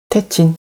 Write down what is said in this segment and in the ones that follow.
태친.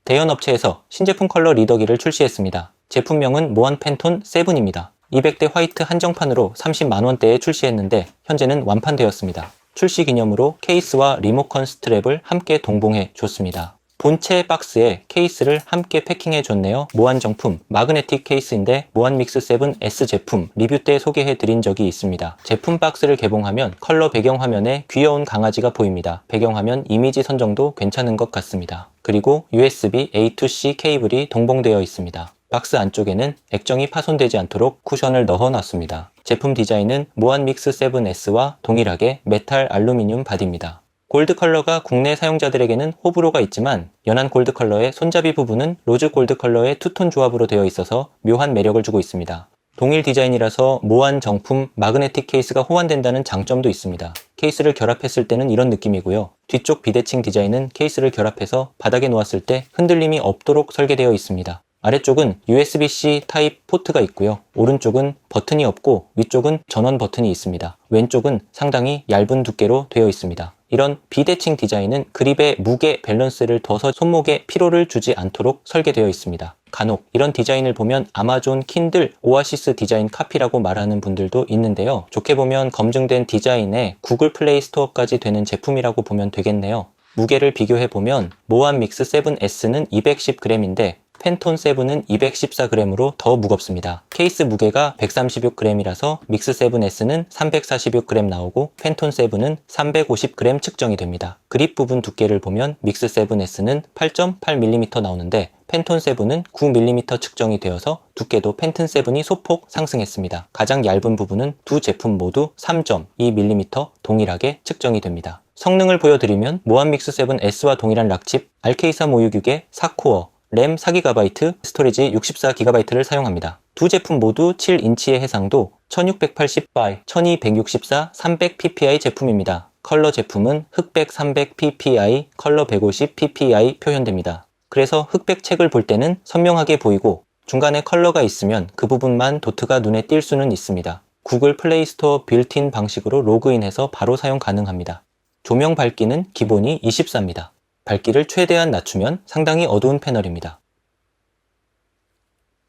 대연 업체에서 신제품 컬러 리더기를 출시했습니다. 제품명은 모한 팬톤 7입니다. 200대 화이트 한정판으로 30만원대에 출시했는데 현재는 완판되었습니다. 출시 기념으로 케이스와 리모컨 스트랩을 함께 동봉해 줬습니다. 본체 박스에 케이스를 함께 패킹해 줬네요. 모한 정품 마그네틱 케이스인데 모한 믹스 7S 제품 리뷰 때 소개해 드린 적이 있습니다. 제품 박스를 개봉하면 컬러 배경화면에 귀여운 강아지가 보입니다. 배경화면 이미지 선정도 괜찮은 것 같습니다. 그리고 USB A2C 케이블이 동봉되어 있습니다. 박스 안쪽에는 액정이 파손되지 않도록 쿠션을 넣어 놨습니다. 제품 디자인은 모한 믹스 7S와 동일하게 메탈 알루미늄 바디입니다. 골드 컬러가 국내 사용자들에게는 호불호가 있지만 연한 골드 컬러의 손잡이 부분은 로즈 골드 컬러의 투톤 조합으로 되어 있어서 묘한 매력을 주고 있습니다. 동일 디자인이라서 모한 정품 마그네틱 케이스가 호환된다는 장점도 있습니다. 케이스를 결합했을 때는 이런 느낌이고요. 뒤쪽 비대칭 디자인은 케이스를 결합해서 바닥에 놓았을 때 흔들림이 없도록 설계되어 있습니다. 아래쪽은 USB-C 타입 포트가 있고요. 오른쪽은 버튼이 없고 위쪽은 전원 버튼이 있습니다. 왼쪽은 상당히 얇은 두께로 되어 있습니다. 이런 비대칭 디자인은 그립의 무게 밸런스를 둬서 손목에 피로를 주지 않도록 설계되어 있습니다. 간혹 이런 디자인을 보면 아마존 킨들 오아시스 디자인 카피라고 말하는 분들도 있는데요. 좋게 보면 검증된 디자인에 구글 플레이 스토어까지 되는 제품이라고 보면 되겠네요. 무게를 비교해보면 모한 믹스 7S는 210g인데 팬톤 7은 214g으로 더 무겁습니다. 케이스 무게가 136g이라서 믹스 7S는 346g 나오고 팬톤 7은 350g 측정이 됩니다. 그립 부분 두께를 보면 믹스 7S는 8.8mm 나오는데 팬톤 7은 9mm 측정이 되어서 두께도 팬톤 7이 소폭 상승했습니다. 가장 얇은 부분은 두 제품 모두 3.2mm 동일하게 측정이 됩니다. 성능을 보여드리면 모한 믹스 7S와 동일한 락칩 RK3566의 4코어 램 4GB, 스토리지 64GB를 사용합니다. 두 제품 모두 7인치의 해상도 1680x 1264 300ppi 제품입니다. 컬러 제품은 흑백 300ppi, 컬러 150ppi 표현됩니다. 그래서 흑백 책을 볼 때는 선명하게 보이고 중간에 컬러가 있으면 그 부분만 도트가 눈에 띌 수는 있습니다. 구글 플레이 스토어 빌트인 방식으로 로그인해서 바로 사용 가능합니다. 조명 밝기는 기본이 24입니다. 밝기를 최대한 낮추면 상당히 어두운 패널입니다.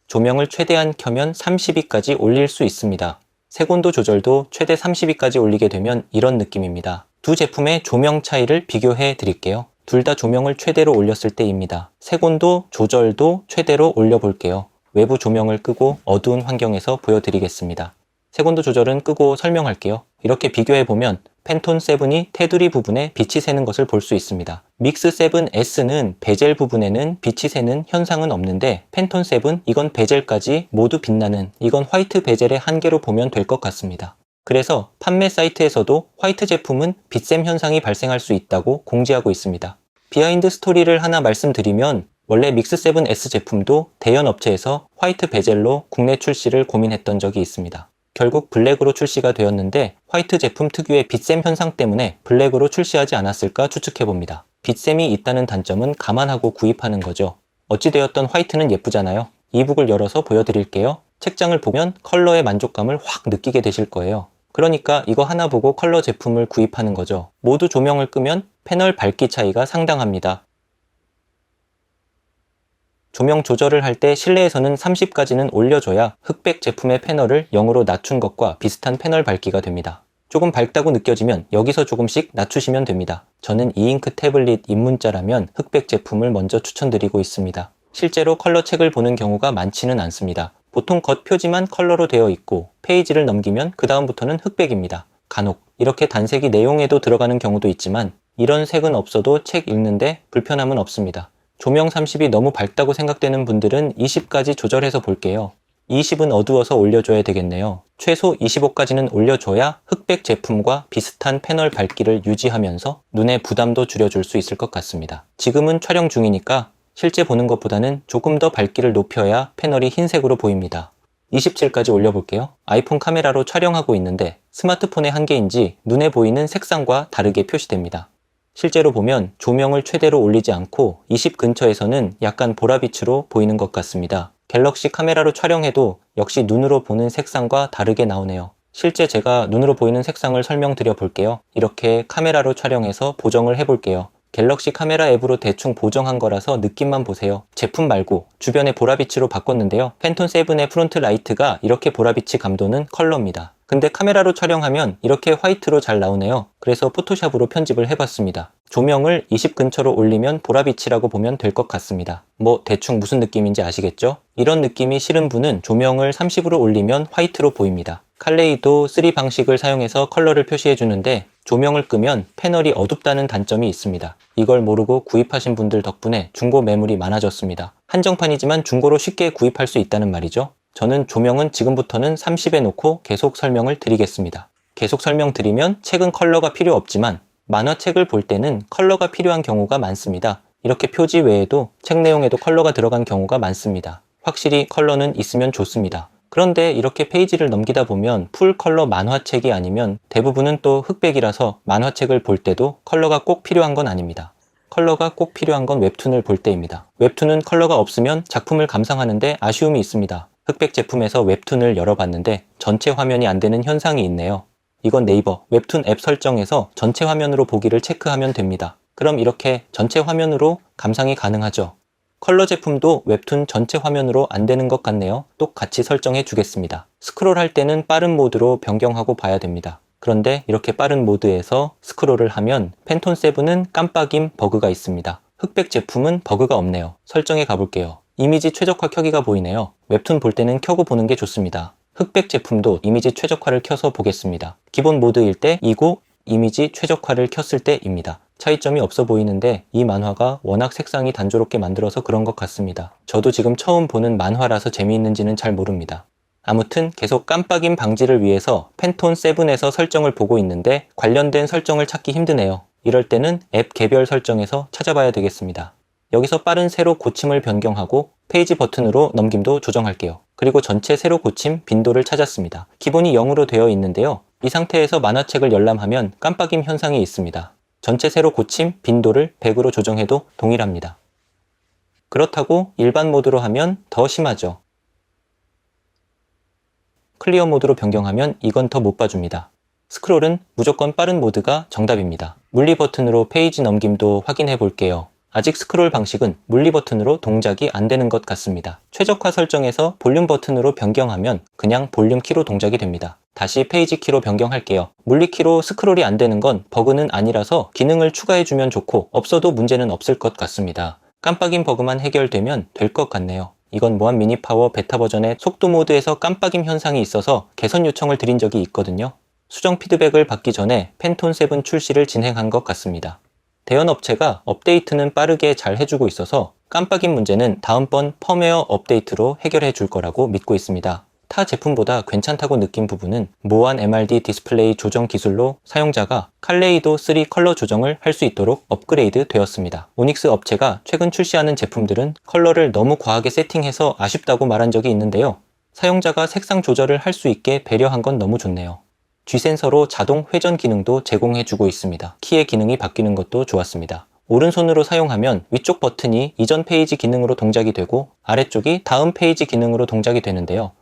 조명을 최대한 켜면 32까지 올릴 수 있습니다. 색온도 조절도 최대 32까지 올리게 되면 이런 느낌입니다. 두 제품의 조명 차이를 비교해 드릴게요. 둘 다 조명을 최대로 올렸을 때입니다. 색온도 조절도 최대로 올려볼게요. 외부 조명을 끄고 어두운 환경에서 보여드리겠습니다. 색온도 조절은 끄고 설명할게요. 이렇게 비교해보면 팬톤 7이 테두리 부분에 빛이 새는 것을 볼 수 있습니다. 믹스 7S는 베젤 부분에는 빛이 새는 현상은 없는데 팬톤 7 이건 베젤까지 모두 빛나는 이건 화이트 베젤의 한계로 보면 될 것 같습니다. 그래서 판매 사이트에서도 화이트 제품은 빛샘 현상이 발생할 수 있다고 공지하고 있습니다. 비하인드 스토리를 하나 말씀드리면 원래 믹스 7S 제품도 대연 업체에서 화이트 베젤로 국내 출시를 고민했던 적이 있습니다. 결국 블랙으로 출시가 되었는데 화이트 제품 특유의 빛샘 현상 때문에 블랙으로 출시하지 않았을까 추측해봅니다. 빛샘이 있다는 단점은 감안하고 구입하는 거죠. 어찌되었던 화이트는 예쁘잖아요. 이북을 열어서 보여드릴게요. 책장을 보면 컬러의 만족감을 확 느끼게 되실 거예요. 그러니까 이거 하나 보고 컬러 제품을 구입하는 거죠. 모두 조명을 끄면 패널 밝기 차이가 상당합니다. 조명 조절을 할 때 실내에서는 30까지는 올려줘야 흑백 제품의 패널을 0으로 낮춘 것과 비슷한 패널 밝기가 됩니다. 조금 밝다고 느껴지면 여기서 조금씩 낮추시면 됩니다. 저는 이잉크 태블릿 입문자라면 흑백 제품을 먼저 추천드리고 있습니다. 실제로 컬러 책을 보는 경우가 많지는 않습니다. 보통 겉 표지만 컬러로 되어 있고 페이지를 넘기면 그 다음부터는 흑백입니다. 간혹 이렇게 단색이 내용에도 들어가는 경우도 있지만 이런 색은 없어도 책 읽는데 불편함은 없습니다. 조명 30이 너무 밝다고 생각되는 분들은 20까지 조절해서 볼게요. 20은 어두워서 올려줘야 되겠네요. 최소 25까지는 올려줘야 흑백 제품과 비슷한 패널 밝기를 유지하면서 눈의 부담도 줄여줄 수 있을 것 같습니다. 지금은 촬영 중이니까 실제 보는 것보다는 조금 더 밝기를 높여야 패널이 흰색으로 보입니다. 27까지 올려볼게요. 아이폰 카메라로 촬영하고 있는데 스마트폰의 한계인지 눈에 보이는 색상과 다르게 표시됩니다. 실제로 보면 조명을 최대로 올리지 않고 20 근처에서는 약간 보라빛으로 보이는 것 같습니다. 갤럭시 카메라로 촬영해도 역시 눈으로 보는 색상과 다르게 나오네요. 실제 제가 눈으로 보이는 색상을 설명드려 볼게요. 이렇게 카메라로 촬영해서 보정을 해볼게요. 갤럭시 카메라 앱으로 대충 보정한 거라서 느낌만 보세요. 제품 말고 주변에 보라빛으로 바꿨는데요. 팬톤 7의 프론트 라이트가 이렇게 보라빛이 감도는 컬러입니다. 근데 카메라로 촬영하면 이렇게 화이트로 잘 나오네요. 그래서 포토샵으로 편집을 해봤습니다. 조명을 20 근처로 올리면 보라빛이라고 보면 될 것 같습니다. 뭐 대충 무슨 느낌인지 아시겠죠? 이런 느낌이 싫은 분은 조명을 30으로 올리면 화이트로 보입니다. 칼레이도 3 방식을 사용해서 컬러를 표시해 주는데 조명을 끄면 패널이 어둡다는 단점이 있습니다. 이걸 모르고 구입하신 분들 덕분에 중고 매물이 많아졌습니다. 한정판이지만 중고로 쉽게 구입할 수 있다는 말이죠. 저는 조명은 지금부터는 30에 놓고 계속 설명을 드리겠습니다. 계속 설명드리면 책은 컬러가 필요 없지만 만화책을 볼 때는 컬러가 필요한 경우가 많습니다. 이렇게 표지 외에도 책 내용에도 컬러가 들어간 경우가 많습니다. 확실히 컬러는 있으면 좋습니다. 그런데 이렇게 페이지를 넘기다 보면 풀 컬러 만화책이 아니면 대부분은 또 흑백이라서 만화책을 볼 때도 컬러가 꼭 필요한 건 아닙니다. 컬러가 꼭 필요한 건 웹툰을 볼 때입니다. 웹툰은 컬러가 없으면 작품을 감상하는데 아쉬움이 있습니다. 흑백 제품에서 웹툰을 열어봤는데 전체 화면이 안 되는 현상이 있네요. 이건 네이버 웹툰 앱 설정에서 전체 화면으로 보기를 체크하면 됩니다. 그럼 이렇게 전체 화면으로 감상이 가능하죠. 컬러 제품도 웹툰 전체 화면으로 안 되는 것 같네요. 똑같이 설정해 주겠습니다. 스크롤할 때는 빠른 모드로 변경하고 봐야 됩니다. 그런데 이렇게 빠른 모드에서 스크롤을 하면 팬톤 7은 깜빡임 버그가 있습니다. 흑백 제품은 버그가 없네요. 설정에 가볼게요. 이미지 최적화 켜기가 보이네요. 웹툰 볼 때는 켜고 보는 게 좋습니다. 흑백 제품도 이미지 최적화를 켜서 보겠습니다. 기본 모드일 때이고 이미지 최적화를 켰을 때입니다. 차이점이 없어 보이는데 이 만화가 워낙 색상이 단조롭게 만들어서 그런 것 같습니다. 저도 지금 처음 보는 만화라서 재미있는지는 잘 모릅니다. 아무튼 계속 깜빡임 방지를 위해서 팬톤 7에서 설정을 보고 있는데 관련된 설정을 찾기 힘드네요. 이럴 때는 앱 개별 설정에서 찾아봐야 되겠습니다. 여기서 빠른 세로 고침을 변경하고 페이지 버튼으로 넘김도 조정할게요. 그리고 전체 세로 고침 빈도를 찾았습니다. 기본이 0으로 되어 있는데요. 이 상태에서 만화책을 열람하면 깜빡임 현상이 있습니다. 전체 세로 고침 빈도를 100으로 조정해도 동일합니다. 그렇다고 일반 모드로 하면 더 심하죠. 클리어 모드로 변경하면 이건 더 못 봐줍니다. 스크롤은 무조건 빠른 모드가 정답입니다. 물리 버튼으로 페이지 넘김도 확인해 볼게요. 아직 스크롤 방식은 물리 버튼으로 동작이 안 되는 것 같습니다. 최적화 설정에서 볼륨 버튼으로 변경하면 그냥 볼륨 키로 동작이 됩니다. 다시 페이지 키로 변경할게요. 물리 키로 스크롤이 안 되는 건 버그는 아니라서 기능을 추가해주면 좋고 없어도 문제는 없을 것 같습니다. 깜빡임 버그만 해결되면 될 것 같네요. 이건 모한 미니파워 베타 버전의 속도 모드에서 깜빡임 현상이 있어서 개선 요청을 드린 적이 있거든요. 수정 피드백을 받기 전에 팬톤 7 출시를 진행한 것 같습니다. 대연 업체가 업데이트는 빠르게 잘 해주고 있어서 깜빡임 문제는 다음번 펌웨어 업데이트로 해결해 줄 거라고 믿고 있습니다. 타 제품보다 괜찮다고 느낀 부분은 모한 MRD 디스플레이 조정 기술로 사용자가 칼레이도 3 컬러 조정을 할 수 있도록 업그레이드 되었습니다. 오닉스 업체가 최근 출시하는 제품들은 컬러를 너무 과하게 세팅해서 아쉽다고 말한 적이 있는데요. 사용자가 색상 조절을 할 수 있게 배려한 건 너무 좋네요. G센서로 자동 회전 기능도 제공해주고 있습니다. 키의 기능이 바뀌는 것도 좋았습니다. 오른손으로 사용하면 위쪽 버튼이 이전 페이지 기능으로 동작이 되고 아래쪽이 다음 페이지 기능으로 동작이 되는데요.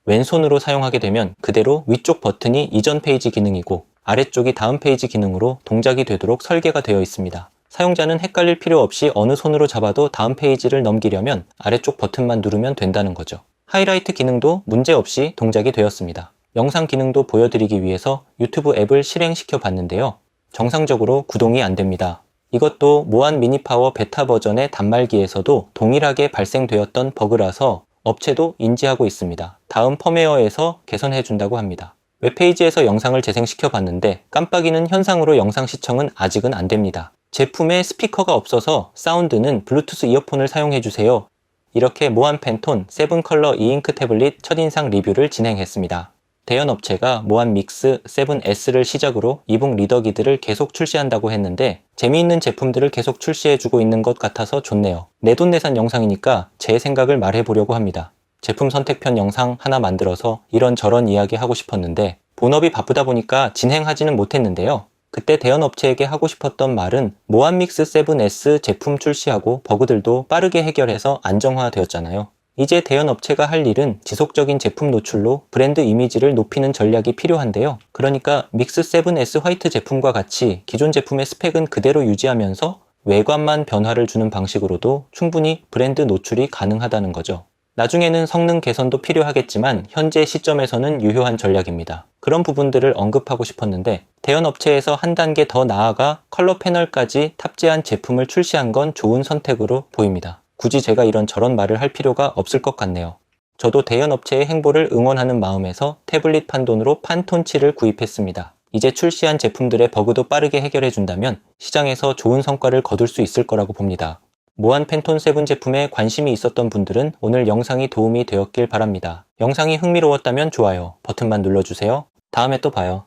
왼손으로 사용하게 되면 그대로 위쪽 버튼이 이전 페이지 기능이고 아래쪽이 다음 페이지 기능으로 동작이 되도록 설계가 되어 있습니다. 사용자는 헷갈릴 필요 없이 어느 손으로 잡아도 다음 페이지를 넘기려면 아래쪽 버튼만 누르면 된다는 거죠. 하이라이트 기능도 문제없이 동작이 되었습니다. 영상 기능도 보여드리기 위해서 유튜브 앱을 실행시켜 봤는데요. 정상적으로 구동이 안 됩니다. 이것도 모한 미니파워 베타 버전의 단말기에서도 동일하게 발생되었던 버그라서 업체도 인지하고 있습니다. 다음 펌웨어에서 개선해 준다고 합니다. 웹페이지에서 영상을 재생시켜 봤는데 깜빡이는 현상으로 영상 시청은 아직은 안 됩니다. 제품에 스피커가 없어서 사운드는 블루투스 이어폰을 사용해 주세요. 이렇게 모한 팬톤 7 컬러 이잉크 태블릿 첫인상 리뷰를 진행했습니다. 대연 업체가 모한 믹스 7S를 시작으로 이북 리더기들을 계속 출시한다고 했는데 재미있는 제품들을 계속 출시해주고 있는 것 같아서 좋네요. 내돈내산 영상이니까 제 생각을 말해보려고 합니다. 제품 선택편 영상 하나 만들어서 이런저런 이야기 하고 싶었는데 본업이 바쁘다 보니까 진행하지는 못했는데요. 그때 대연 업체에게 하고 싶었던 말은 모한 믹스 7S 제품 출시하고 버그들도 빠르게 해결해서 안정화되었잖아요. 이제 대형 업체가 할 일은 지속적인 제품 노출로 브랜드 이미지를 높이는 전략이 필요한데요. 그러니까 믹스 7S 화이트 제품과 같이 기존 제품의 스펙은 그대로 유지하면서 외관만 변화를 주는 방식으로도 충분히 브랜드 노출이 가능하다는 거죠. 나중에는 성능 개선도 필요하겠지만 현재 시점에서는 유효한 전략입니다. 그런 부분들을 언급하고 싶었는데 대형 업체에서 한 단계 더 나아가 컬러 패널까지 탑재한 제품을 출시한 건 좋은 선택으로 보입니다. 굳이 제가 이런저런 말을 할 필요가 없을 것 같네요. 저도 대형 업체의 행보를 응원하는 마음에서 태블릿 판돈으로 판톤7을 구입했습니다. 이제 출시한 제품들의 버그도 빠르게 해결해준다면 시장에서 좋은 성과를 거둘 수 있을 거라고 봅니다. 모한 팬톤 7 제품에 관심이 있었던 분들은 오늘 영상이 도움이 되었길 바랍니다. 영상이 흥미로웠다면 좋아요 버튼만 눌러주세요. 다음에 또 봐요.